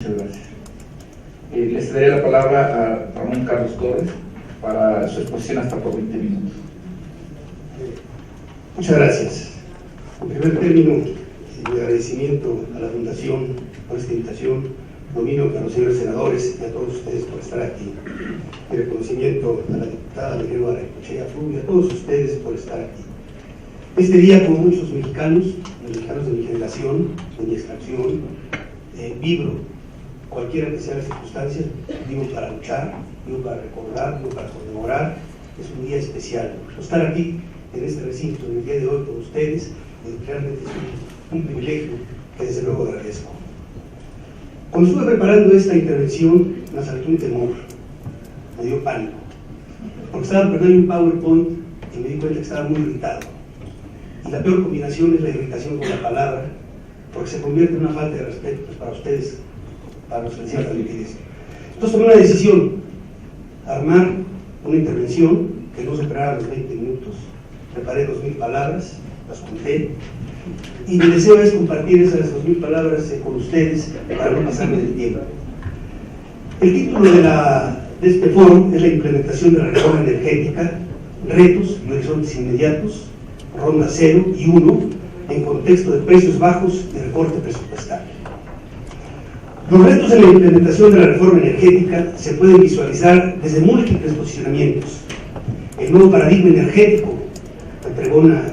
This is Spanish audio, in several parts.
Muchas gracias. Les cederé la palabra a Ramón Carlos Torres para su exposición hasta por 20 minutos. Muchas gracias. En primer término, mi agradecimiento a la Fundación por esta invitación, domino a los señores senadores y a todos ustedes por estar aquí. Mi reconocimiento a la diputada Miguel Barrecochea Fru y a todos ustedes por estar aquí. Este día, como muchos mexicanos de mi generación, de mi extracción, vibro, cualquiera que sea la circunstancia, vivo para luchar, vivo para recordar, vivo para conmemorar. Es un día especial. Estar aquí en este recinto, en el día de hoy, con ustedes, realmente es un privilegio que desde luego agradezco. Cuando estuve preparando esta intervención, me asaltó un temor, me dio pánico, porque estaba preparando un PowerPoint y me di cuenta que estaba muy irritado. Y la peor combinación es la irritación con la palabra, porque se convierte en una falta de respeto pues, para ustedes, para los que les la liquidez. Entonces tomé una decisión, armar una intervención que no superara los 20 minutos. Preparé 2000 palabras, las conté, y mi deseo es compartir esas 2000 palabras con ustedes para no pasarme del tiempo. El título de este foro es la implementación de la reforma energética, retos y horizontes inmediatos, ronda 0 y 1, en contexto de precios bajos y recorte presupuestario. Los retos en la implementación de la reforma energética se pueden visualizar desde múltiples posicionamientos. El nuevo paradigma energético que pregona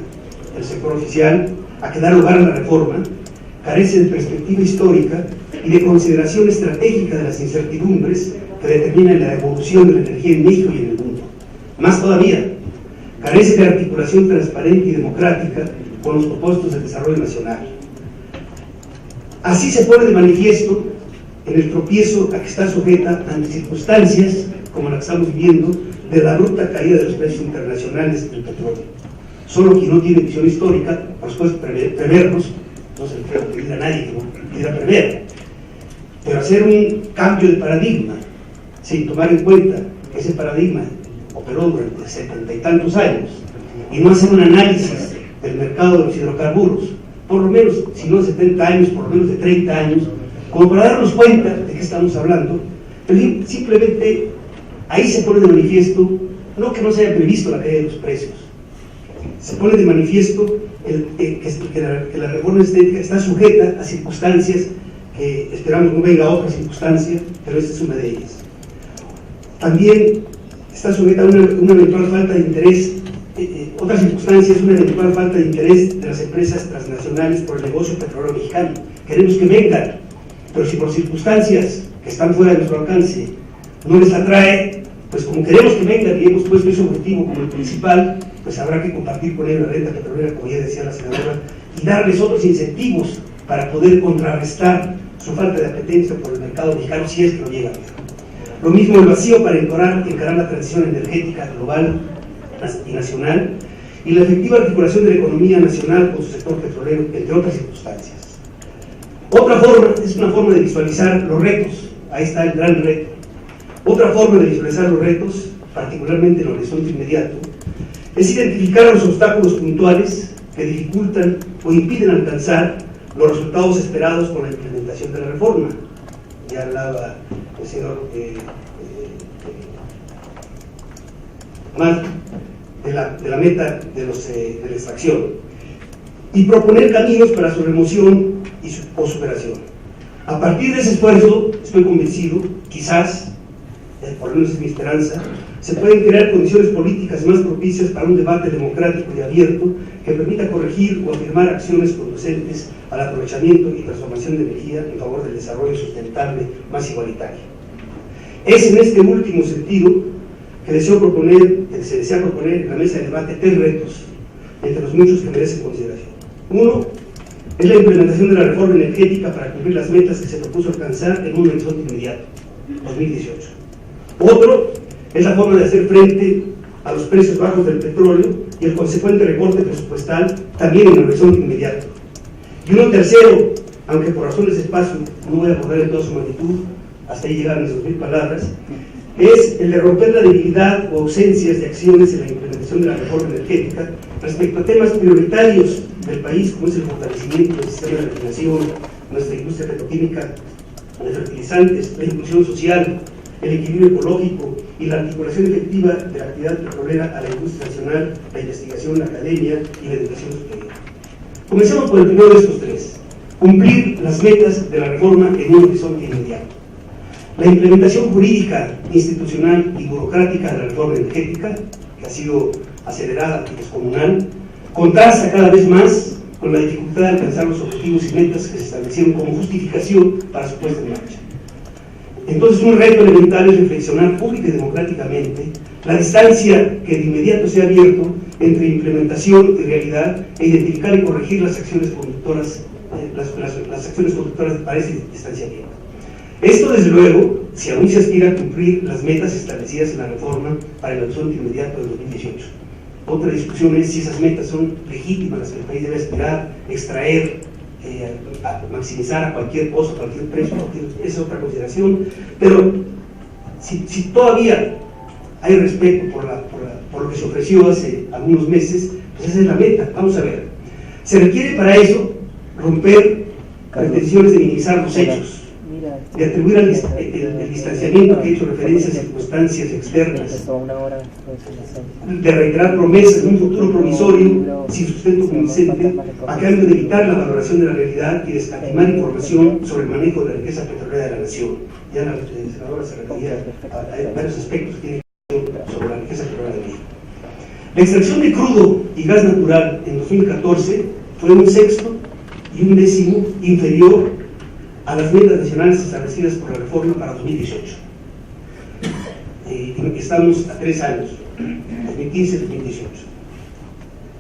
el sector oficial a que da lugar a la reforma carece de perspectiva histórica y de consideración estratégica de las incertidumbres que determinan la evolución de la energía en México y en el mundo. Más todavía, carece de articulación transparente y democrática con los propósitos del desarrollo nacional. Así se pone de manifiesto en el tropiezo a que está sujeta ante circunstancias como la que estamos viviendo de la abrupta caída de los precios internacionales del petróleo. Solo quien no tiene visión histórica, por supuesto, preverlos, no se le puede pedir a nadie que no pudiera prever, pero hacer un cambio de paradigma sin tomar en cuenta que ese paradigma operó durante 70 y tantos años y no hacer un análisis del mercado de los hidrocarburos, por lo menos, si no de 70 años, por lo menos de 30 años, como para darnos cuenta de qué estamos hablando, pero simplemente ahí se pone de manifiesto, no que no se haya previsto la caída de los precios, se pone de manifiesto que la reforma estética está sujeta a circunstancias que esperamos no venga otra circunstancia, pero esta es una de ellas. También está sujeta a una eventual falta de interés, otra circunstancia es una eventual falta de interés de las empresas transnacionales por el negocio petrolero mexicano. Queremos que vengan, pero si por circunstancias que están fuera de nuestro alcance no les atrae, pues como queremos que vengan y hemos puesto ese objetivo como el principal, pues habrá que compartir con ellos la renta petrolera, como ya decía la senadora, y darles otros incentivos para poder contrarrestar su falta de apetencia por el mercado mexicano si es que no llega a ver. Lo mismo el vacío para encarar la transición energética global y nacional y la efectiva articulación de la economía nacional con su sector petrolero, entre otras circunstancias. Otra forma es una forma de visualizar los retos, ahí está el gran reto. Otra forma de visualizar los retos, particularmente en el horizonte inmediato, es identificar los obstáculos puntuales que dificultan o impiden alcanzar los resultados esperados con la implementación de la reforma. Ya hablaba el señor Marc de la meta de la extracción y proponer caminos para su remoción o superación. A partir de ese esfuerzo, estoy convencido, quizás, por lo menos es mi esperanza, se pueden crear condiciones políticas más propicias para un debate democrático y abierto que permita corregir o afirmar acciones conducentes al aprovechamiento y transformación de energía en favor del desarrollo sustentable más igualitario. Es en este último sentido que se desea proponer en la mesa de debate 3 retos, entre los muchos que merecen consideración. Uno es la implementación de la reforma energética para cumplir las metas que se propuso alcanzar en un horizonte inmediato, 2018. Otro es la forma de hacer frente a los precios bajos del petróleo y el consecuente recorte presupuestal también en el horizonte inmediato. Y uno tercero, aunque por razones de espacio no voy a abordar en toda su magnitud, hasta ahí llegan mis 2000 palabras, es el de romper la debilidad o ausencias de acciones en la implementación de la reforma energética respecto a temas prioritarios del país, como es el fortalecimiento del sistema de refinación, nuestra industria petroquímica de fertilizantes, la inclusión social, el equilibrio ecológico y la articulación efectiva de la actividad petrolera a la industria nacional, la investigación, la academia y la educación superior. Comencemos por el primero de estos tres: cumplir las metas de la reforma en un horizonte inmediato. La implementación jurídica, institucional y burocrática de la reforma energética, que ha sido acelerada y descomunal, contrasta cada vez más con la dificultad de alcanzar los objetivos y metas que se establecieron como justificación para su puesta en marcha. Entonces, un reto elemental es reflexionar pública y democráticamente la distancia que de inmediato se ha abierto entre implementación y realidad, e identificar y corregir las acciones conductoras, las acciones conductoras para ese distanciamiento. Esto, desde luego, si aún se aspira a cumplir las metas establecidas en la reforma para el horizonte inmediato de 2018. Otra discusión es si esas metas son legítimas, las que el país debe aspirar, extraer, a maximizar a cualquier costo, a cualquier precio, esa es otra consideración. Pero si todavía hay respeto por lo que se ofreció hace algunos meses, pues esa es la meta. Vamos a ver. Se requiere para eso romper pretensiones de minimizar los hechos, de atribuir el distanciamiento que he hecho referencia a circunstancias externas, de reiterar promesas de un futuro provisorio sin sustento convincente, a cambio de evitar la valoración de la realidad y de escatimar información sobre el manejo de la riqueza petrolera de la nación. Ya la senadora se refería a varios aspectos que tienen que ver sobre la riqueza petrolera de México. La extracción de crudo y gas natural en 2014 fue un sexto y un décimo inferior a las metas nacionales establecidas por la reforma para 2018. Estamos a 3 años, 2015 y 2018.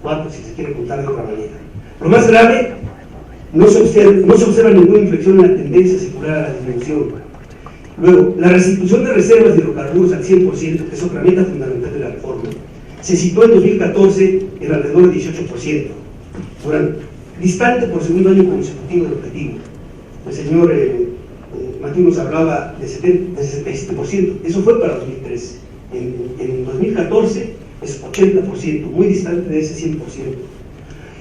4 si se quiere contar de otra manera. Lo más grave, no se observa ninguna inflexión en la tendencia secular a la disminución. Luego, la restitución de reservas de hidrocarburos al 100%, que es otra meta fundamental de la reforma, se situó en 2014 en alrededor del 18%, distante por segundo año consecutivo del objetivo. El señor Martín nos hablaba de 77%, eso fue para 2013. En 2014 es 80%, muy distante de ese 100%.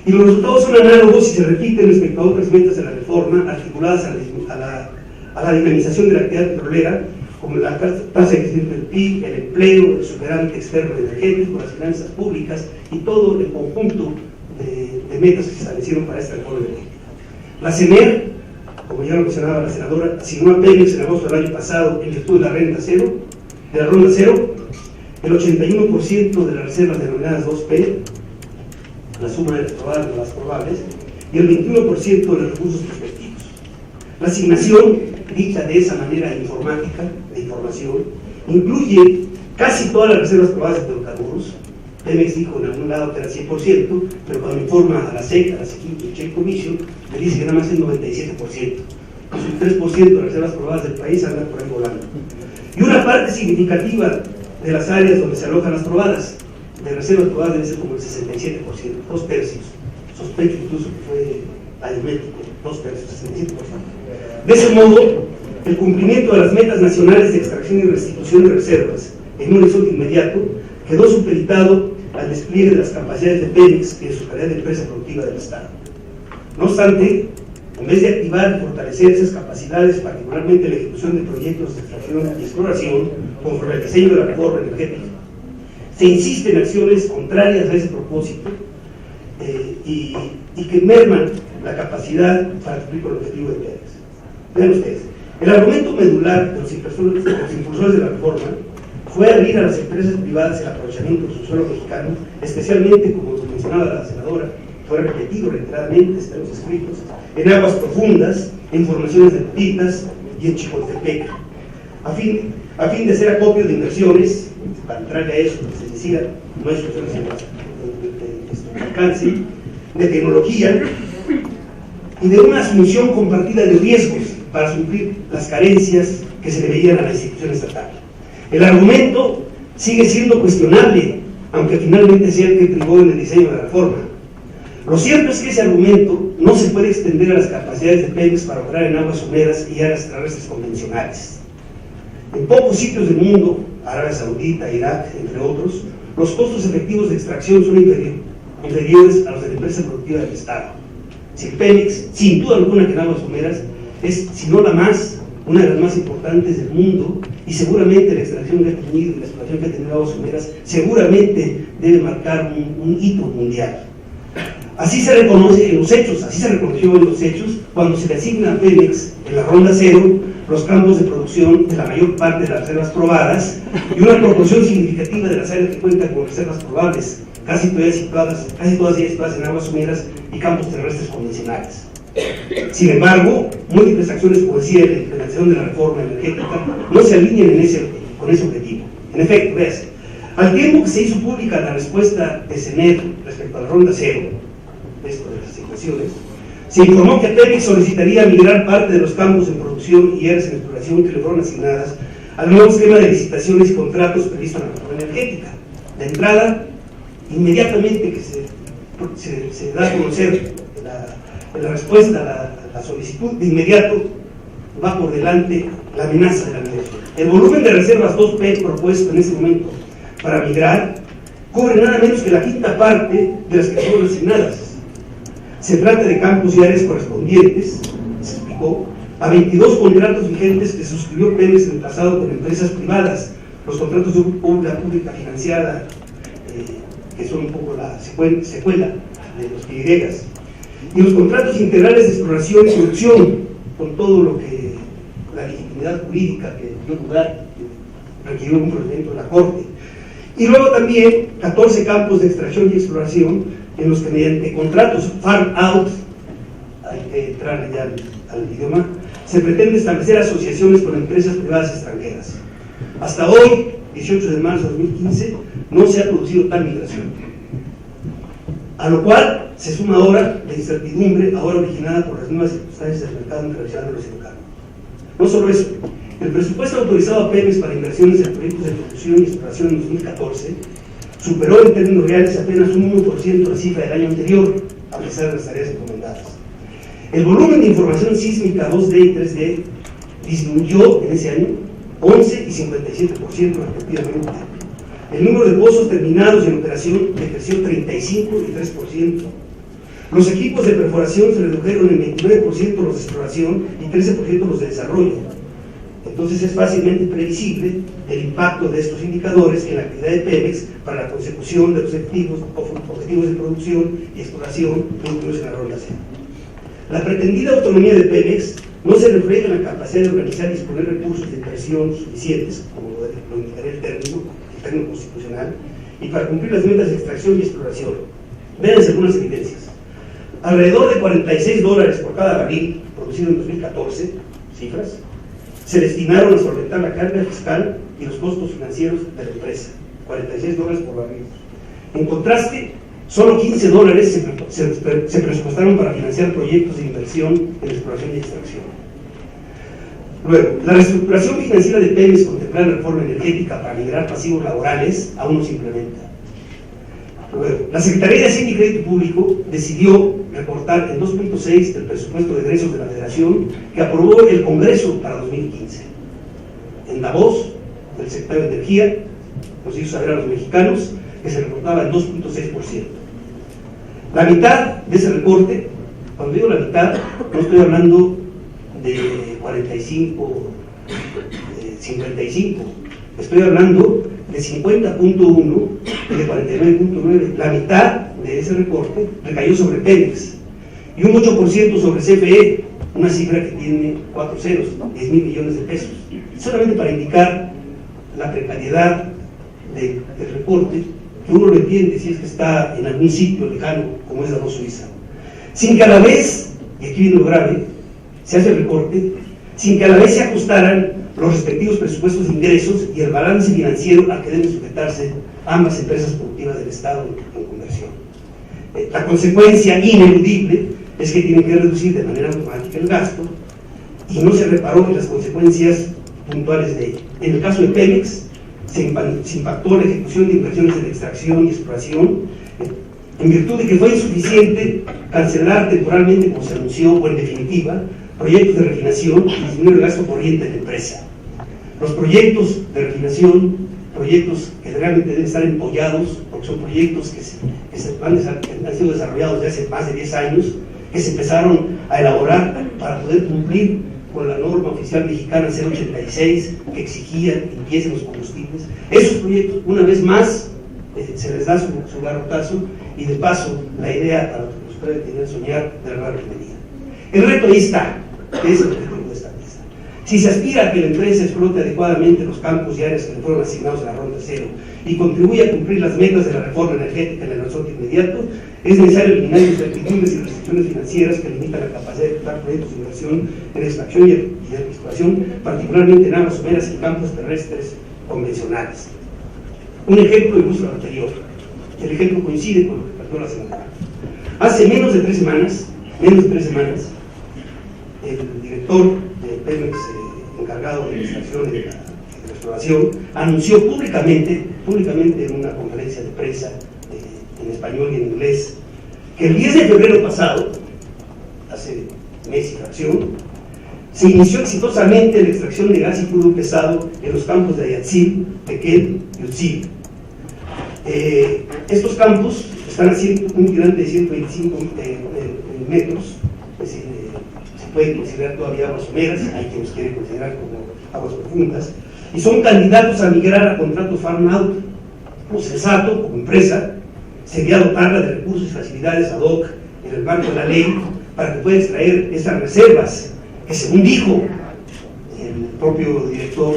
Y los resultados son análogos y se repiten respecto a otras metas de la reforma articuladas a la dinamización de la actividad petrolera, como la tasa de crecimiento del PIB, el empleo, el superávit externo energético, las finanzas públicas y todo el conjunto de metas que se establecieron para esta reforma energética. La CENER, como ya lo mencionaba la senadora, asignó a Pemex en agosto del año pasado, en virtud de la ronda cero, el 81% de las reservas denominadas 2P, la suma de las probables o las probables, y el 21% de los recursos prospectivos. La asignación, dicha de esa manera informática, de información, incluye casi todas las reservas probadas de hidrocarburos. Pemex dijo en algún lado que era 100%, pero cuando informa a la SEC, a la Security Check Commission, le dice que nada más es 97%. Pues un 3% de las reservas probadas del país andan por ahí volando. Y una parte significativa de las áreas donde se alojan las probadas, de reservas probadas debe ser como el 67%, 2/3. Sospecho incluso que fue aritmético, 2/3, 67%. De ese modo, el cumplimiento de las metas nacionales de extracción y restitución de reservas en un horizonte inmediato quedó supeditado al despliegue de las capacidades de Pemex y de su calidad de empresa productiva del Estado. No obstante, en vez de activar y fortalecer esas capacidades, particularmente la ejecución de proyectos de extracción y exploración, conforme al diseño de la reforma energética, se insiste en acciones contrarias a ese propósito y que merman la capacidad para cumplir con el objetivo de Pemex. Vean ustedes, el argumento medular de los impulsores de la reforma fue abrir a las empresas privadas el aprovechamiento del subsuelo mexicano, especialmente, como mencionaba la senadora, fue repetido reiteradamente, está en los escritos, en aguas profundas, en formaciones de Lutitas y en Chicoltepec, a fin de hacer acopio de inversiones, para entrar a eso, que se decía, no hay soluciones de alcance, de tecnología y de una asunción compartida de riesgos para suplir las carencias que se le veían a la institución estatal. El argumento sigue siendo cuestionable, aunque finalmente sea el que privó en el diseño de la reforma. Lo cierto es que ese argumento no se puede extender a las capacidades de Pemex para operar en aguas húmedas y áreas terrestres convencionales. En pocos sitios del mundo, Arabia Saudita, Irak, entre otros, los costos efectivos de extracción son inferiores a los de la empresa productiva del Estado. Si Pemex, sin duda alguna que en aguas húmedas, es, si no la más, una de las más importantes del mundo, y seguramente la extracción que ha tenido y la explotación que ha tenido aguas someras seguramente debe marcar un hito mundial. Así se reconoce en los hechos, así se reconoció en los hechos cuando se le asigna a Pemex en la ronda cero los campos de producción de la mayor parte de las reservas probadas y una proporción significativa de las áreas que cuentan con reservas probables, casi todas ellas situadas en aguas someras y campos terrestres convencionales. Sin embargo, múltiples acciones como decía la implementación de la reforma energética no se alinean con ese objetivo. En efecto, véase, al tiempo que se hizo pública la respuesta de CENER respecto a la ronda cero, esto de las ecuaciones, se informó que Pemex solicitaría migrar parte de los campos en producción y áreas en exploración que le fueron asignadas al nuevo esquema de licitaciones y contratos previsto en la reforma energética. De entrada, inmediatamente que se da a conocer la respuesta a la solicitud, de inmediato va por delante la amenaza de la migración. El volumen de reservas 2P propuesto en este momento para migrar cubre nada menos que la quinta parte de las que fueron asignadas. Se trata de campos y áreas correspondientes, se explicó, a 22 contratos vigentes que suscribió Pemex en el pasado con empresas privadas, los contratos de obra pública financiada, que son un poco la secuela de los PIDEGAS, y los contratos integrales de exploración y producción, con todo lo que la legitimidad jurídica que dio lugar, que requirió un procedimiento de la Corte. Y luego también 14 campos de extracción y exploración en los que mediante contratos farm out, hay que entrar ya al idioma, se pretende establecer asociaciones con empresas privadas extranjeras. Hasta hoy, 18 de marzo de 2015, no se ha producido tal migración. A lo cual se suma ahora la incertidumbre, ahora originada por las nuevas circunstancias del mercado internacional de los hidrocarburos. No solo eso, el presupuesto autorizado a Pemex para inversiones en proyectos de producción y exploración en 2014 superó en términos reales apenas un 1% la cifra del año anterior, a pesar de las tareas encomendadas. El volumen de información sísmica 2D y 3D disminuyó en ese año 11 y 57% respectivamente. El número de pozos terminados en operación decreció 35 y 3%. Los equipos de perforación se redujeron en 29% los de exploración y 13% los de desarrollo. Entonces es fácilmente previsible el impacto de estos indicadores en la actividad de Pemex para la consecución de los objetivos de producción y exploración incluidos en la ronda cero. La pretendida autonomía de Pemex no se refleja en la capacidad de organizar y disponer recursos de inversión suficientes, como lo indicaría el término constitucional, y para cumplir las metas de extracción y exploración. Véanse algunas evidencias. Alrededor de $46 por cada barril producido en 2014, cifras, se destinaron a solventar la carga fiscal y los costos financieros de la empresa. $46 por barril. En contraste, solo $15 se presupuestaron para financiar proyectos de inversión en exploración y extracción. Luego, la reestructuración financiera de Pemex contemplada en la reforma energética para migrar pasivos laborales aún no se implementa. Luego, la Secretaría de Hacienda y Crédito Público decidió recortar el 2.6 del presupuesto de egresos de la Federación que aprobó el Congreso para 2015. En la voz del secretario de Energía nos hizo saber a los mexicanos que se recortaba el 2.6%. La mitad de ese recorte, cuando digo la mitad, no estoy hablando de 45, 55, estoy hablando de 50.1 y de 49.9. La mitad de ese recorte recayó sobre Pemex y un 8% sobre CFE, una cifra que tiene 4 ceros, 10,000 millones de pesos, solamente para indicar la precariedad del recorte, que uno lo entiende si es que está en algún sitio lejano como es Davos, Suiza, sin que a la vez, y aquí viene lo grave, se hace el recorte, sin que a la vez se ajustaran los respectivos presupuestos de ingresos y el balance financiero al que deben sujetarse ambas empresas productivas del Estado en conversión. La consecuencia ineludible es que tienen que reducir de manera automática el gasto y no se reparó en las consecuencias puntuales de ello. En el caso de Pemex, se impactó la ejecución de inversiones en extracción y exploración en virtud de que fue insuficiente cancelar temporalmente, como se anunció, o en definitiva, proyectos de refinación y disminuir el gasto corriente de la empresa. Los proyectos de refinación, proyectos que realmente deben estar empollados, porque son proyectos que han sido desarrollados desde hace más de 10 años, que se empezaron a elaborar para poder cumplir con la norma oficial mexicana 086 que exigía limpieza en los combustibles. Esos proyectos, una vez más, se les da su garrotazo, y de paso la idea para los que nos pueden tener soñar de la refinería. El reto ahí está, que es el objetivo de esta pieza. Si se aspira a que la empresa explote adecuadamente los campos y áreas que le fueron asignados a la Ronda Cero y contribuya a cumplir las metas de la reforma energética en el horizonte inmediato, es necesario eliminar incertidumbres y restricciones financieras que limitan la capacidad de ejecutar proyectos de inversión en extracción y de exploración, particularmente en aguas someras y campos terrestres convencionales. Un ejemplo ilustra lo anterior. El ejemplo coincide con lo que planteó la señora. Hace menos de 3 semanas, el director de Pemex, encargado de la extracción y de la exploración, anunció públicamente en una conferencia de prensa en español y en inglés, que el 10 de febrero pasado, hace mes y fracción, se inició exitosamente la extracción de gas y crudo pesado en los campos de Ayatzil, Tequel y Utzil. Estos campos están a un tirante de 125 metros, es decir, se pueden considerar todavía aguas someras, hay quien los quiere considerar como aguas profundas, y son candidatos a migrar a contratos farm out. Sensato, como empresa, sería dotarla de recursos y facilidades ad hoc en el marco de la ley para que pueda extraer esas reservas, que según dijo el propio director,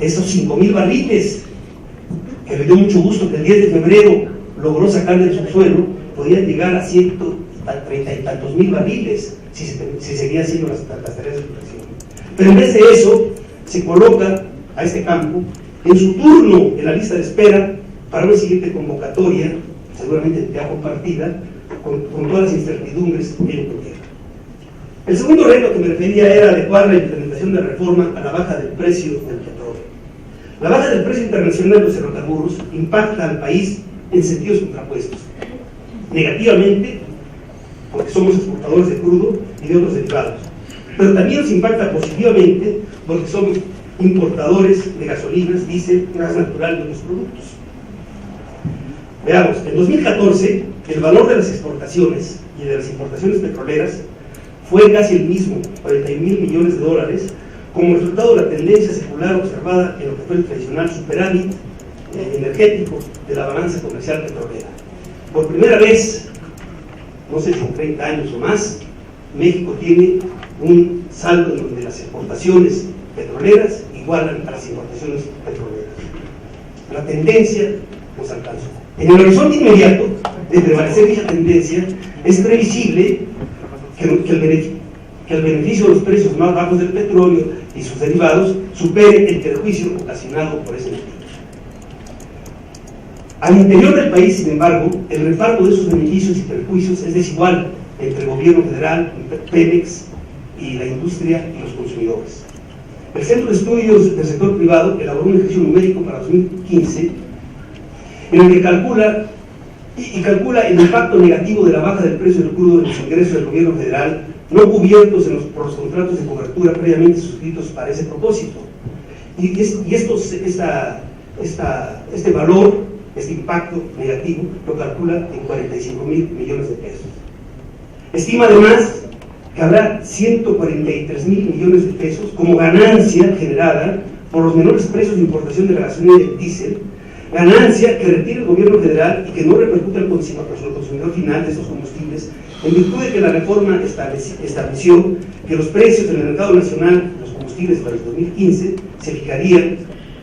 esos 5,000 barriles, que me dio mucho gusto que el 10 de febrero logró sacar del subsuelo, podían llegar a 130 y tantos mil barriles si seguía haciendo las tareas de extracción. Pero en vez de eso, se coloca a este campo en su turno en la lista de espera para una siguiente convocatoria, seguramente ya compartida, con todas las incertidumbres que ello conlleva. El segundo reto que me refería era adecuar la implementación de la reforma a la baja del precio del petróleo. La baja del precio internacional de los hidrocarburos impacta al país en sentidos contrapuestos. Negativamente, porque somos exportadores de crudo y de otros derivados, pero también nos impacta positivamente porque somos importadores de gasolinas, diésel, gas natural y otros productos. Veamos, en 2014 el valor de las exportaciones y de las importaciones petroleras fue casi el mismo, 41,000 millones de dólares, como resultado de la tendencia secular observada en lo que fue el tradicional superávit energético de la balanza comercial petrolera. Por primera vez, no sé si en 30 años o más, México tiene un saldo en donde las exportaciones petroleras igualan a las importaciones petroleras. La tendencia nos alcanzó. En el horizonte inmediato de prevalecer dicha tendencia, es previsible que el beneficio de los precios más bajos del petróleo y sus derivados supere el perjuicio ocasionado por ese motivo. Al interior del país, sin embargo, el reparto de esos beneficios y perjuicios es desigual entre el gobierno federal, Pemex y la industria y los consumidores. El Centro de Estudios del Sector Privado elaboró un ejercicio numérico para 2015 en el que calcula el impacto negativo de la baja del precio del crudo en los ingresos del gobierno federal no cubiertos por los contratos de cobertura previamente suscritos para ese propósito. Este valor, este impacto negativo, lo calcula en 45,000 millones de pesos. Estima además que habrá 143,000 millones de pesos como ganancia generada por los menores precios de importación de la gasolina y del diésel, ganancia que retira el gobierno federal y que no repercute al consumidor final de estos combustibles, en virtud de que la reforma estableció que los precios del mercado nacional de los combustibles para el 2015 se fijarían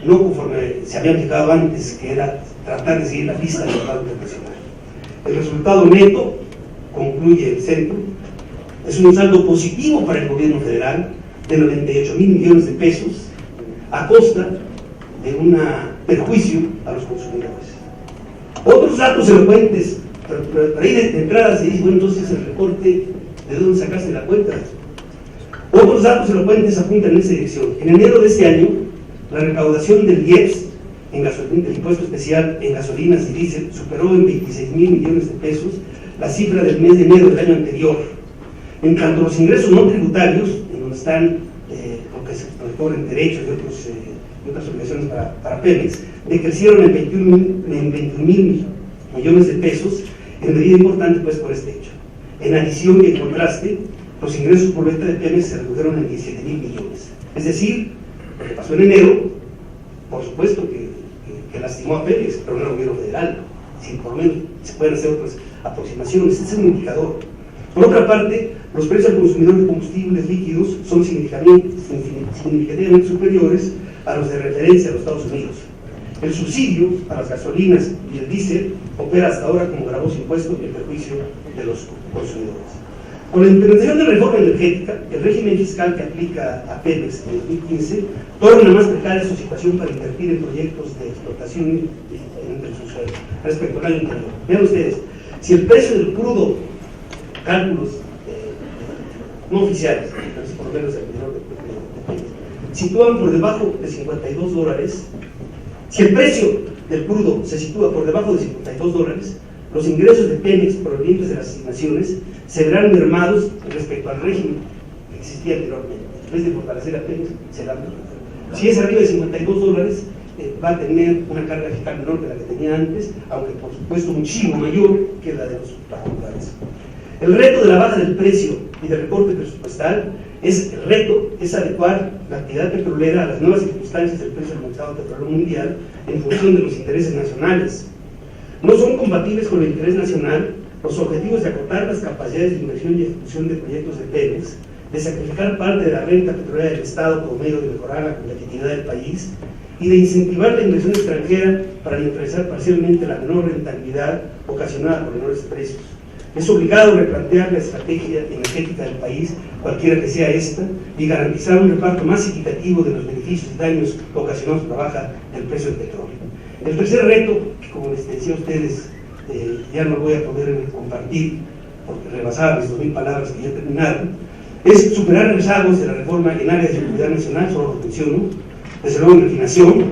no conforme se habían fijado antes, que era tratar de seguir la pista del mercado internacional. El resultado neto, concluye el centro, es un saldo positivo para el gobierno federal de 98,000 millones de pesos a costa de un perjuicio a los consumidores. Otros datos elocuentes, pero ahí de entrada se dice, bueno, entonces el recorte, ¿de dónde sacaste la cuenta? Otros datos elocuentes apuntan en esa dirección. En enero de este año, la recaudación del IEPS, del impuesto especial en gasolinas y diésel, superó en 26,000 millones de pesos la cifra del mes de enero del año anterior. En cuanto a los ingresos no tributarios, en donde están lo que se cobran derechos y otras obligaciones para Pemex, decrecieron en 21,000 millones de pesos, en medida importante pues por este hecho. En adición y en contraste, los ingresos por venta de Pemex se redujeron en 17,000 millones. Es decir, lo que pasó en enero, por supuesto que lastimó a Pemex, pero no al gobierno federal. Si por lo menos se pueden hacer otras aproximaciones, ese es un indicador. Por otra parte, los precios al consumidor de combustibles líquidos son significativamente superiores a los de referencia de los Estados Unidos. El subsidio a las gasolinas y el diésel opera hasta ahora como gravoso impuesto en perjuicio de los consumidores. Con la implementación de la reforma energética, el régimen fiscal que aplica a Pemex en 2015 torna más precaria su situación para invertir en proyectos de explotación entre sus respecto al año anterior. Vean ustedes, si el precio del crudo, cálculos no oficiales, pero por lo menos el menor de Pemex, sitúan por debajo de $52, si el precio del crudo se sitúa por debajo de $52, los ingresos de Pemex provenientes de las asignaciones se verán mermados respecto al régimen que existía anteriormente. En vez de fortalecer a Pemex, se la merma. Si es arriba de $52, va a tener una carga fiscal menor que la que tenía antes, aunque por supuesto muchísimo mayor que la de los particulares. El reto de la baja del precio y del recorte presupuestal es adecuar la actividad petrolera a las nuevas circunstancias del precio del mercado petrolero mundial en función de los intereses nacionales. No son compatibles con el interés nacional los objetivos de acotar las capacidades de inversión y ejecución de proyectos de Pemex, de sacrificar parte de la renta petrolera del Estado como medio de mejorar la competitividad del país y de incentivar la inversión extranjera para neutralizar parcialmente la menor rentabilidad ocasionada por menores precios. Es obligado replantear la estrategia energética del país, cualquiera que sea esta, y garantizar un reparto más equitativo de los beneficios y daños ocasionados por la baja del precio del petróleo. El tercer reto, que como les decía a ustedes, ya no voy a poder compartir, porque rebasaba mis 2,000 palabras que ya terminaron, es superar rezagos de la reforma en áreas de seguridad nacional, solo lo menciono. Desde luego en refinación,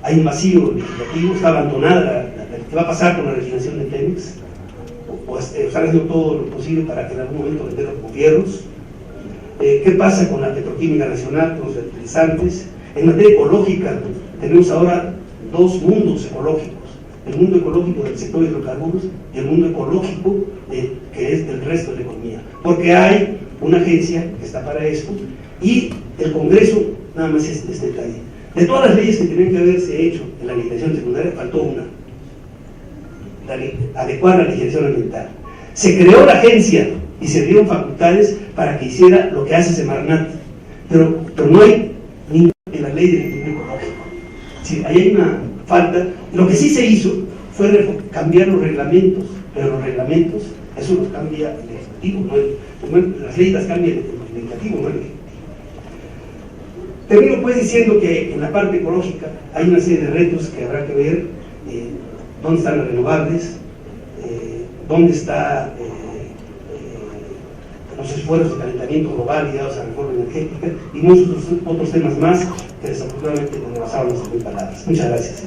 hay un vacío legislativo, está abandonada ¿qué va a pasar con la refinación de Pemex? Están haciendo todo lo posible para que en algún momento venderlo con fierros. ¿Qué pasa con la petroquímica nacional, con los fertilizantes? En materia ecológica, tenemos ahora dos mundos ecológicos: el mundo ecológico del sector de hidrocarburos y el mundo ecológico que es del resto de la economía, porque hay una agencia que está para esto y el Congreso, nada más este detalle, de todas las leyes que tenían que haberse hecho en la legislación secundaria, faltó una: adecuar la legislación ambiental. Se creó la agencia y se dieron facultades para que hiciera lo que hace Semarnat, pero no hay ni en la ley del equilibrio ecológico. Sí, ahí hay una falta. Lo que sí se hizo fue cambiar los reglamentos, pero los reglamentos, eso los cambia el Ejecutivo, las leyes las cambia el Legislativo, no el Ejecutivo. Termino pues diciendo que en la parte ecológica hay una serie de retos que habrá que ver: dónde están las renovables, dónde están los esfuerzos de calentamiento global ligados a la reforma energética y muchos otros temas más que desafortunadamente rebasaban las 2,000 palabras. Muchas gracias.